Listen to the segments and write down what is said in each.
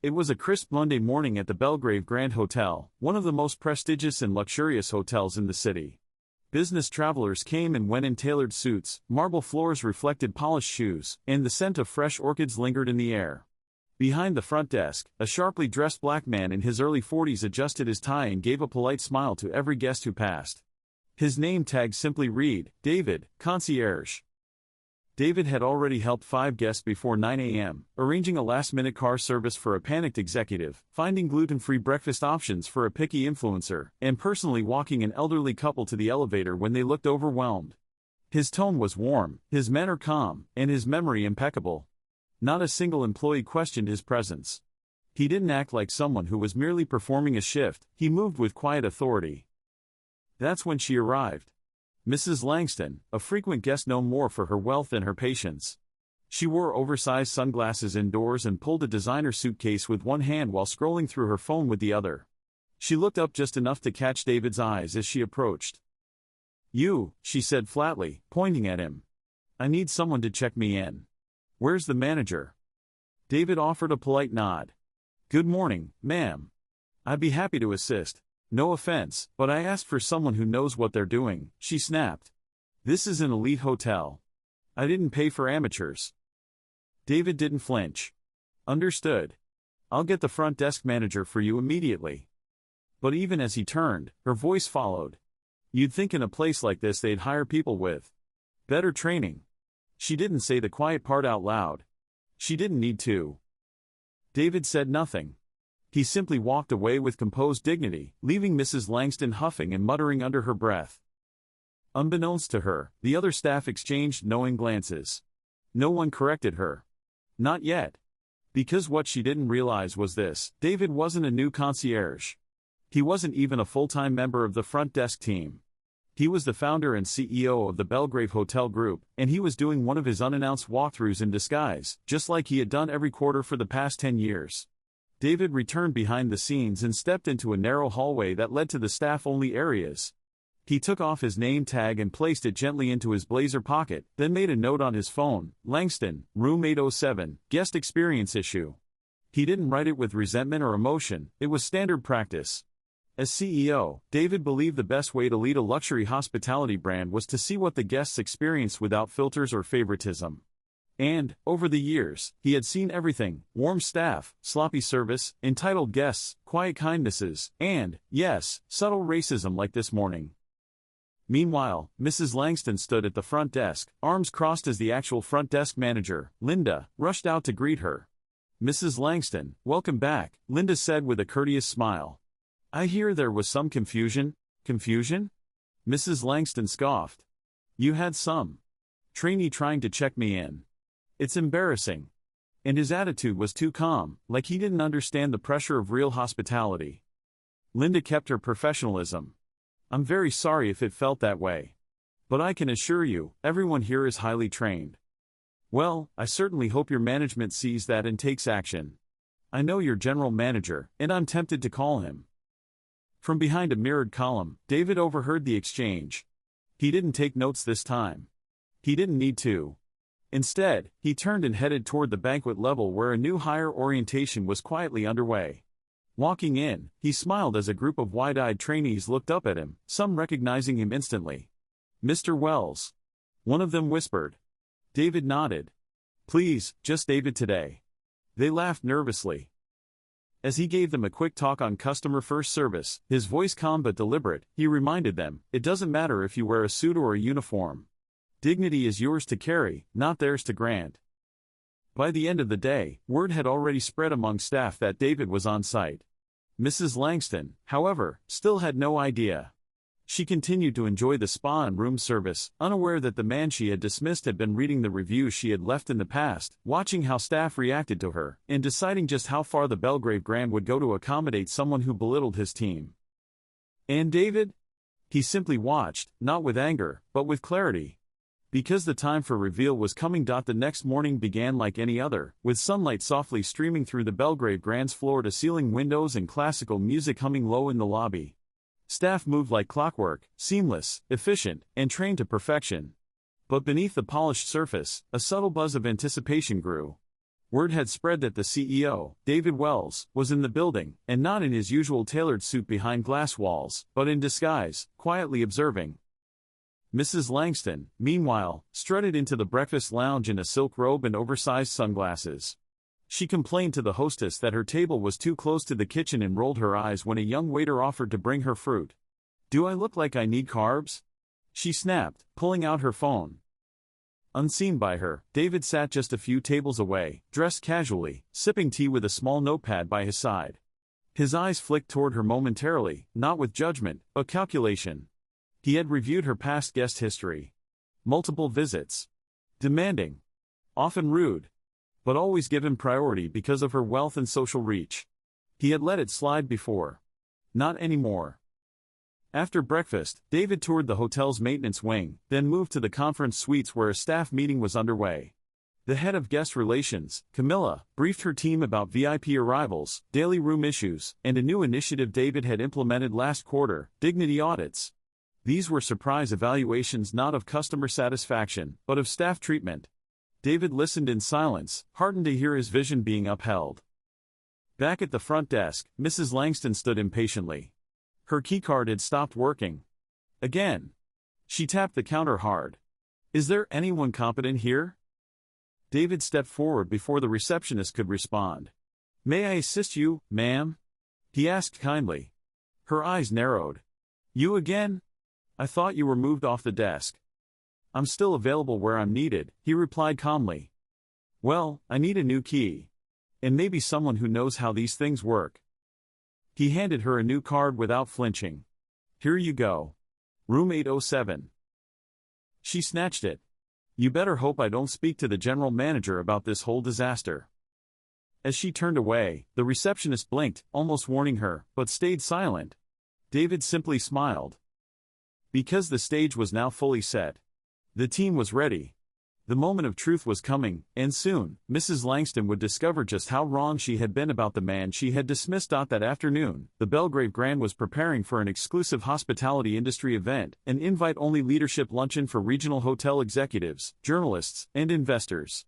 It was a crisp Monday morning at the Belgrave Grand Hotel, one of the most prestigious and luxurious hotels in the city. Business travelers came and went in tailored suits, marble floors reflected polished shoes, and the scent of fresh orchids lingered in the air. Behind the front desk, a sharply dressed black man in his early 40s adjusted his tie and gave a polite smile to every guest who passed. His name tag simply read, David, Concierge. David had already helped 5 guests before 9 a.m., arranging a last-minute car service for a panicked executive, finding gluten-free breakfast options for a picky influencer, and personally walking an elderly couple to the elevator when they looked overwhelmed. His tone was warm, his manner calm, and his memory impeccable. Not a single employee questioned his presence. He didn't act like someone who was merely performing a shift, he moved with quiet authority. That's when she arrived. Mrs. Langston, a frequent guest known more for her wealth than her patience. She wore oversized sunglasses indoors and pulled a designer suitcase with one hand while scrolling through her phone with the other. She looked up just enough to catch David's eyes as she approached. "You," she said flatly, pointing at him. "I need someone to check me in. Where's the manager?" David offered a polite nod. "Good morning, ma'am. I'd be happy to assist. No offense, but I asked for someone who knows what they're doing," she snapped. "This is an elite hotel. I didn't pay for amateurs." David didn't flinch. "Understood. I'll get the front desk manager for you immediately." But even as he turned, her voice followed. "You'd think in a place like this they'd hire people with better training." She didn't say the quiet part out loud. She didn't need to. David said nothing. He simply walked away with composed dignity, leaving Mrs. Langston huffing and muttering under her breath. Unbeknownst to her, the other staff exchanged knowing glances. No one corrected her. Not yet. Because what she didn't realize was this: David wasn't a new concierge. He wasn't even a full-time member of the front desk team. He was the founder and CEO of the Belgrave Hotel Group, and he was doing one of his unannounced walkthroughs in disguise, just like he had done every quarter for the past 10 years. David returned behind the scenes and stepped into a narrow hallway that led to the staff-only areas. He took off his name tag and placed it gently into his blazer pocket, then made a note on his phone: Langston, room 807, guest experience issue. He didn't write it with resentment or emotion, it was standard practice. As CEO, David believed the best way to lead a luxury hospitality brand was to see what the guests experienced without filters or favoritism. And, over the years, he had seen everything: warm staff, sloppy service, entitled guests, quiet kindnesses, and, yes, subtle racism like this morning. Meanwhile, Mrs. Langston stood at the front desk, arms crossed as the actual front desk manager, Linda, rushed out to greet her. "Mrs. Langston, welcome back," Linda said with a courteous smile. "I hear there was some confusion." "Confusion?" Mrs. Langston scoffed. "You had some trainee trying to check me in. It's embarrassing." And his attitude was too calm, like he didn't understand the pressure of real hospitality. Linda kept her professionalism. "I'm very sorry if it felt that way. But I can assure you, everyone here is highly trained." "Well, I certainly hope your management sees that and takes action. I know your general manager, and I'm tempted to call him." From behind a mirrored column, David overheard the exchange. He didn't take notes this time. He didn't need to. Instead, he turned and headed toward the banquet level where a new hire orientation was quietly underway. Walking in, he smiled as a group of wide-eyed trainees looked up at him, some recognizing him instantly. "Mr. Wells." One of them whispered. David nodded. "Please, just David today." They laughed nervously. As he gave them a quick talk on customer-first service, his voice calm but deliberate, he reminded them, "It doesn't matter if you wear a suit or a uniform. Dignity is yours to carry, not theirs to grant." By the end of the day, word had already spread among staff that David was on site. Mrs. Langston, however, still had no idea. She continued to enjoy the spa and room service, unaware that the man she had dismissed had been reading the reviews she had left in the past, watching how staff reacted to her, and deciding just how far the Belgrave Grand would go to accommodate someone who belittled his team. And David? He simply watched, not with anger, but with clarity. Because the time for reveal was coming. The next morning began like any other, with sunlight softly streaming through the Belgrave Grand's floor-to-ceiling windows and classical music humming low in the lobby. Staff moved like clockwork, seamless, efficient, and trained to perfection. But beneath the polished surface, a subtle buzz of anticipation grew. Word had spread that the CEO, David Wells, was in the building, and not in his usual tailored suit behind glass walls, but in disguise, quietly observing. Mrs. Langston, meanwhile, strutted into the breakfast lounge in a silk robe and oversized sunglasses. She complained to the hostess that her table was too close to the kitchen and rolled her eyes when a young waiter offered to bring her fruit. "Do I look like I need carbs?" she snapped, pulling out her phone. Unseen by her, David sat just a few tables away, dressed casually, sipping tea with a small notepad by his side. His eyes flicked toward her momentarily, not with judgment, but calculation. He had reviewed her past guest history. Multiple visits. Demanding. Often rude. But always given priority because of her wealth and social reach. He had let it slide before. Not anymore. After breakfast, David toured the hotel's maintenance wing, then moved to the conference suites where a staff meeting was underway. The head of guest relations, Camilla, briefed her team about VIP arrivals, daily room issues, and a new initiative David had implemented last quarter, dignity audits. These were surprise evaluations not of customer satisfaction, but of staff treatment. David listened in silence, heartened to hear his vision being upheld. Back at the front desk, Mrs. Langston stood impatiently. Her keycard had stopped working. Again. She tapped the counter hard. "Is there anyone competent here?" David stepped forward before the receptionist could respond. "May I assist you, ma'am?" he asked kindly. Her eyes narrowed. "You again? I thought you were moved off the desk." "I'm still available where I'm needed," he replied calmly. "Well, I need a new key. And maybe someone who knows how these things work." He handed her a new card without flinching. "Here you go. Room 807. She snatched it. "You better hope I don't speak to the general manager about this whole disaster." As she turned away, the receptionist blinked, almost warning her, but stayed silent. David simply smiled. Because the stage was now fully set. The team was ready. The moment of truth was coming, and soon, Mrs. Langston would discover just how wrong she had been about the man she had dismissed. That afternoon, the Belgrave Grand was preparing for an exclusive hospitality industry event, an invite-only leadership luncheon for regional hotel executives, journalists, and investors.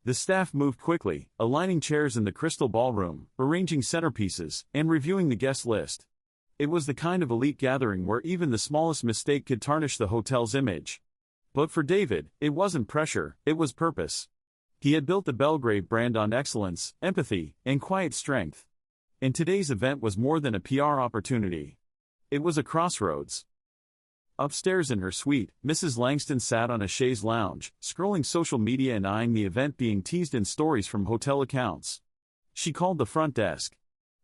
The staff moved quickly, aligning chairs in the crystal ballroom, arranging centerpieces, and reviewing the guest list. It was the kind of elite gathering where even the smallest mistake could tarnish the hotel's image. But for David, it wasn't pressure, it was purpose. He had built the Belgrave brand on excellence, empathy, and quiet strength. And today's event was more than a PR opportunity. It was a crossroads. Upstairs in her suite, Mrs. Langston sat on a chaise lounge, scrolling social media and eyeing the event being teased in stories from hotel accounts. She called the front desk.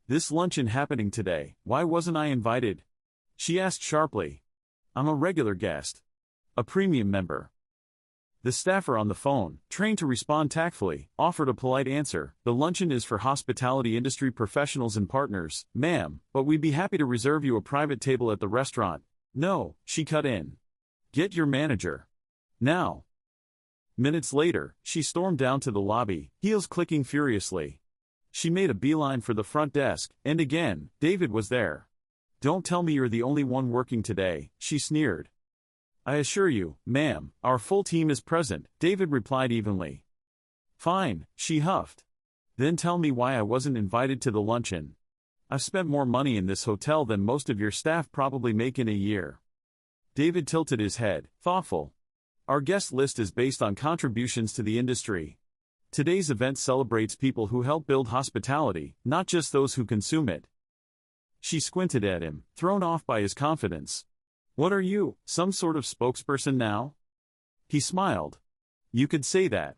"This luncheon happening today, why wasn't I invited?" she asked sharply. "I'm a regular guest. A premium member." The staffer on the phone, trained to respond tactfully, offered a polite answer. "The luncheon is for hospitality industry professionals and partners, ma'am, but we'd be happy to reserve you a private table at the restaurant." "No," she cut in. "Get your manager. Now." Minutes later, she stormed down to the lobby, heels clicking furiously. She made a beeline for the front desk, and again, David was there. "Don't tell me you're the only one working today," she sneered. "I assure you, ma'am, our full team is present," David replied evenly. "Fine," she huffed. "Then tell me why I wasn't invited to the luncheon. I've spent more money in this hotel than most of your staff probably make in a year." David tilted his head, thoughtful. "Our guest list is based on contributions to the industry. Today's event celebrates people who help build hospitality, not just those who consume it." She squinted at him, thrown off by his confidence. "What are you, some sort of spokesperson now?" He smiled. "You could say that."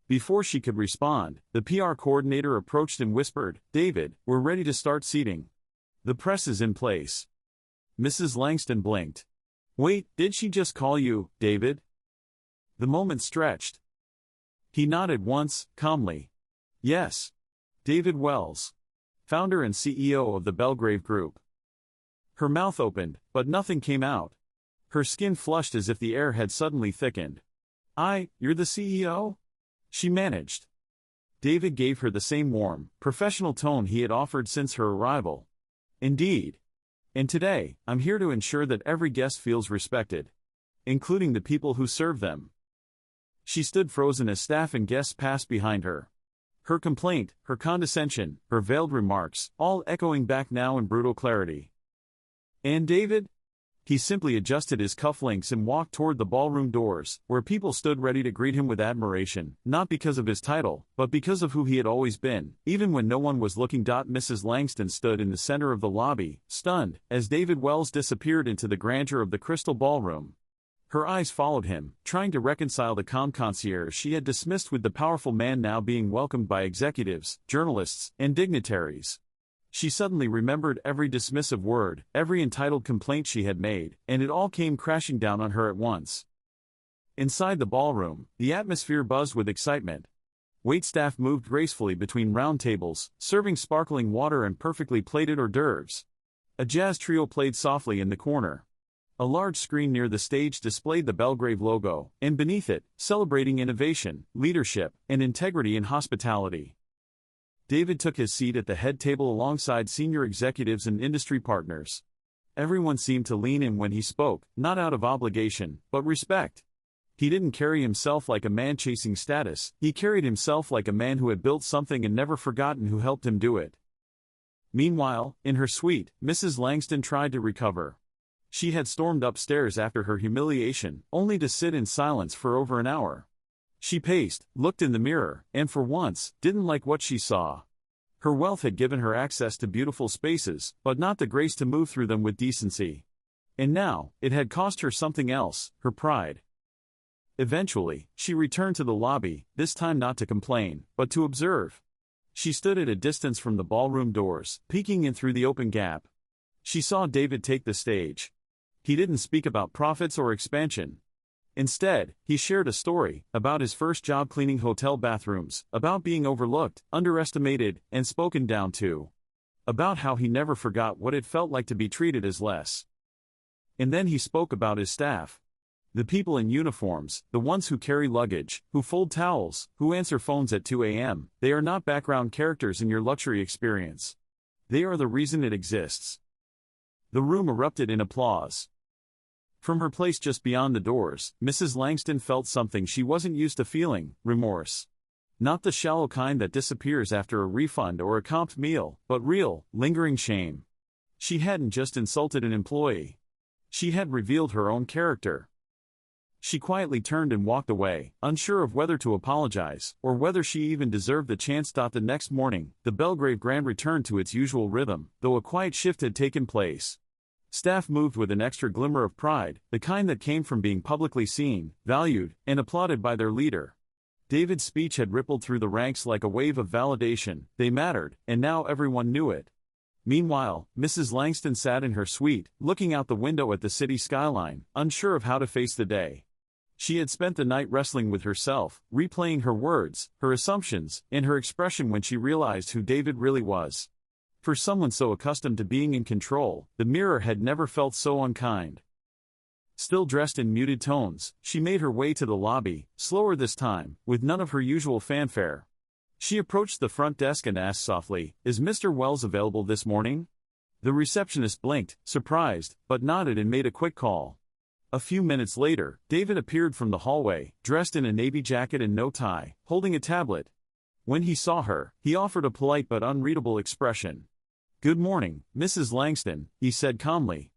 Before she could respond, the PR coordinator approached and whispered, "David, we're ready to start seating. The press is in place." Mrs. Langston blinked. "Wait, did she just call you, David?" The moment stretched. He nodded once, calmly. "Yes. David Wells. Founder and CEO of the Belgrave Group." Her mouth opened, but nothing came out. Her skin flushed as if the air had suddenly thickened. You're the CEO?" she managed. David gave her the same warm, professional tone he had offered since her arrival. "Indeed. And today, I'm here to ensure that every guest feels respected. Including the people who serve them." She stood frozen as staff and guests passed behind her. Her complaint, her condescension, her veiled remarks, all echoing back now in brutal clarity. "And David?" He simply adjusted his cufflinks and walked toward the ballroom doors, where people stood ready to greet him with admiration, not because of his title, but because of who he had always been, even when no one was looking. Mrs. Langston stood in the center of the lobby, stunned, as David Wells disappeared into the grandeur of the crystal ballroom. Her eyes followed him, trying to reconcile the calm concierge she had dismissed with the powerful man now being welcomed by executives, journalists, and dignitaries. She suddenly remembered every dismissive word, every entitled complaint she had made, and it all came crashing down on her at once. Inside the ballroom, the atmosphere buzzed with excitement. Waitstaff moved gracefully between round tables, serving sparkling water and perfectly plated hors d'oeuvres. A jazz trio played softly in the corner. A large screen near the stage displayed the Belgrave logo, and beneath it, celebrating innovation, leadership, and integrity in hospitality. David took his seat at the head table alongside senior executives and industry partners. Everyone seemed to lean in when he spoke, not out of obligation, but respect. He didn't carry himself like a man chasing status, he carried himself like a man who had built something and never forgotten who helped him do it. Meanwhile, in her suite, Mrs. Langston tried to recover. She had stormed upstairs after her humiliation, only to sit in silence for over an hour. She paced, looked in the mirror, and for once, didn't like what she saw. Her wealth had given her access to beautiful spaces, but not the grace to move through them with decency. And now, it had cost her something else, her pride. Eventually, she returned to the lobby, this time not to complain, but to observe. She stood at a distance from the ballroom doors, peeking in through the open gap. She saw David take the stage. He didn't speak about profits or expansion. Instead, he shared a story about his first job cleaning hotel bathrooms, about being overlooked, underestimated, and spoken down to. About how he never forgot what it felt like to be treated as less. And then he spoke about his staff. The people in uniforms, the ones who carry luggage, who fold towels, who answer phones at 2 a.m., they are not background characters in your luxury experience. They are the reason it exists. The room erupted in applause. From her place just beyond the doors, Mrs. Langston felt something she wasn't used to feeling, remorse. Not the shallow kind that disappears after a refund or a comped meal, but real, lingering shame. She hadn't just insulted an employee. She had revealed her own character. She quietly turned and walked away, unsure of whether to apologize, or whether she even deserved the chance. The next morning, the Belgrave Grand returned to its usual rhythm, though a quiet shift had taken place. Staff moved with an extra glimmer of pride, the kind that came from being publicly seen, valued, and applauded by their leader. David's speech had rippled through the ranks like a wave of validation. They mattered, and now everyone knew it. Meanwhile, Mrs. Langston sat in her suite, looking out the window at the city skyline, unsure of how to face the day. She had spent the night wrestling with herself, replaying her words, her assumptions, and her expression when she realized who David really was. For someone so accustomed to being in control, the mirror had never felt so unkind. Still dressed in muted tones, she made her way to the lobby, slower this time, with none of her usual fanfare. She approached the front desk and asked softly, "Is Mr. Wells available this morning?" The receptionist blinked, surprised, but nodded and made a quick call. A few minutes later, David appeared from the hallway, dressed in a navy jacket and no tie, holding a tablet. When he saw her, he offered a polite but unreadable expression. "Good morning, Mrs. Langston," he said calmly.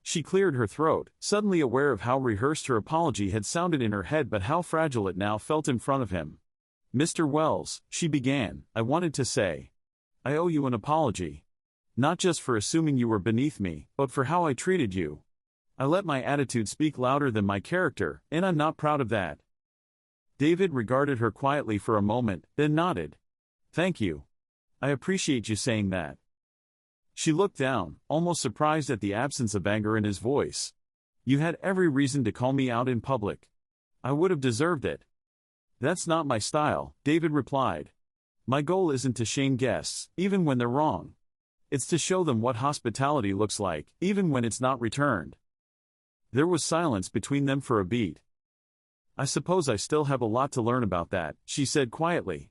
She cleared her throat, suddenly aware of how rehearsed her apology had sounded in her head but how fragile it now felt in front of him. "Mr. Wells," she began, "I wanted to say, I owe you an apology. Not just for assuming you were beneath me, but for how I treated you. I let my attitude speak louder than my character, and I'm not proud of that." David regarded her quietly for a moment, then nodded. "Thank you. I appreciate you saying that." She looked down, almost surprised at the absence of anger in his voice. "You had every reason to call me out in public. I would have deserved it." "That's not my style," David replied. "My goal isn't to shame guests, even when they're wrong. It's to show them what hospitality looks like, even when it's not returned." There was silence between them for a beat. "I suppose I still have a lot to learn about that," she said quietly.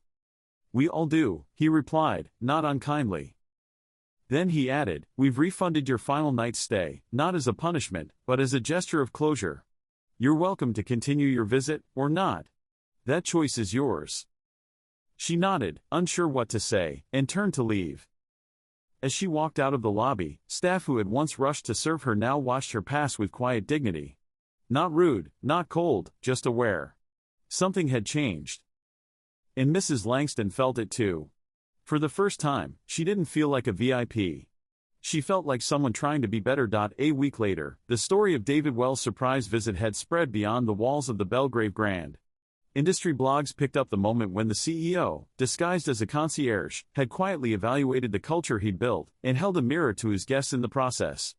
"We all do," he replied, not unkindly. Then he added, "We've refunded your final night's stay, not as a punishment, but as a gesture of closure. You're welcome to continue your visit, or not. That choice is yours." She nodded, unsure what to say, and turned to leave. As she walked out of the lobby, staff who had once rushed to serve her now watched her pass with quiet dignity. Not rude, not cold, just aware. Something had changed. And Mrs. Langston felt it too. For the first time, she didn't feel like a VIP. She felt like someone trying to be better. A week later, the story of David Wells' surprise visit had spread beyond the walls of the Belgrave Grand. Industry blogs picked up the moment when the CEO, disguised as a concierge, had quietly evaluated the culture he'd built and held a mirror to his guests in the process.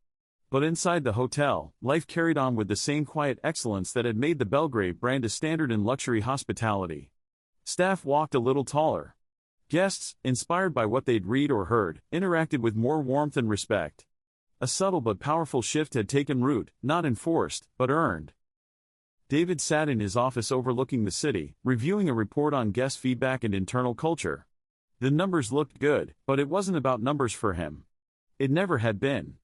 But inside the hotel, life carried on with the same quiet excellence that had made the Belgrave brand a standard in luxury hospitality. Staff walked a little taller. Guests, inspired by what they'd read or heard, interacted with more warmth and respect. A subtle but powerful shift had taken root, not enforced, but earned. David sat in his office overlooking the city, reviewing a report on guest feedback and internal culture. The numbers looked good, but it wasn't about numbers for him. It never had been.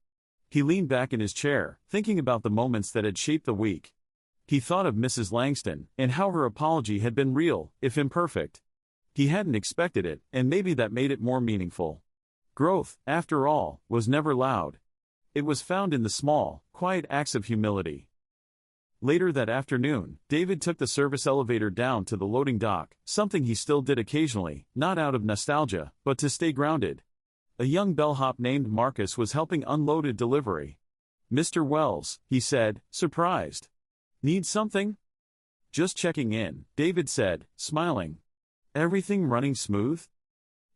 He leaned back in his chair, thinking about the moments that had shaped the week. He thought of Mrs. Langston, and how her apology had been real, if imperfect. He hadn't expected it, and maybe that made it more meaningful. Growth, after all, was never loud. It was found in the small, quiet acts of humility. Later that afternoon, David took the service elevator down to the loading dock, something he still did occasionally, not out of nostalgia, but to stay grounded. A young bellhop named Marcus was helping unload a delivery. "Mr. Wells," he said, surprised. "Need something?" "Just checking in," David said, smiling. "Everything running smooth?"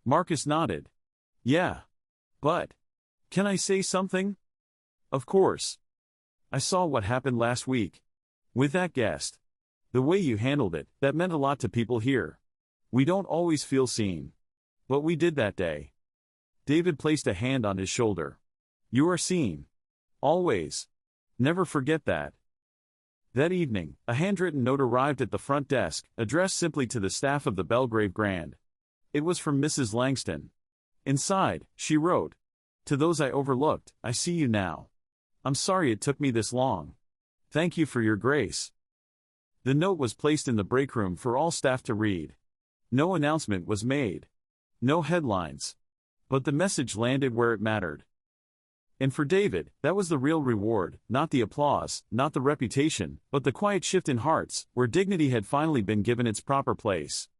Marcus nodded. "Yeah. But can I say something?" "Of course. I saw what happened last week. With that guest. The way you handled it, that meant a lot to people here. We don't always feel seen. But we did that day." David placed a hand on his shoulder. "You are seen. Always. Never forget that." That evening, a handwritten note arrived at the front desk, addressed simply to the staff of the Belgrave Grand. It was from Mrs. Langston. Inside, she wrote, "To those I overlooked, I see you now. I'm sorry it took me this long. Thank you for your grace." The note was placed in the break room for all staff to read. No announcement was made. No headlines. But the message landed where it mattered. And for David, that was the real reward, not the applause, not the reputation, but the quiet shift in hearts, where dignity had finally been given its proper place.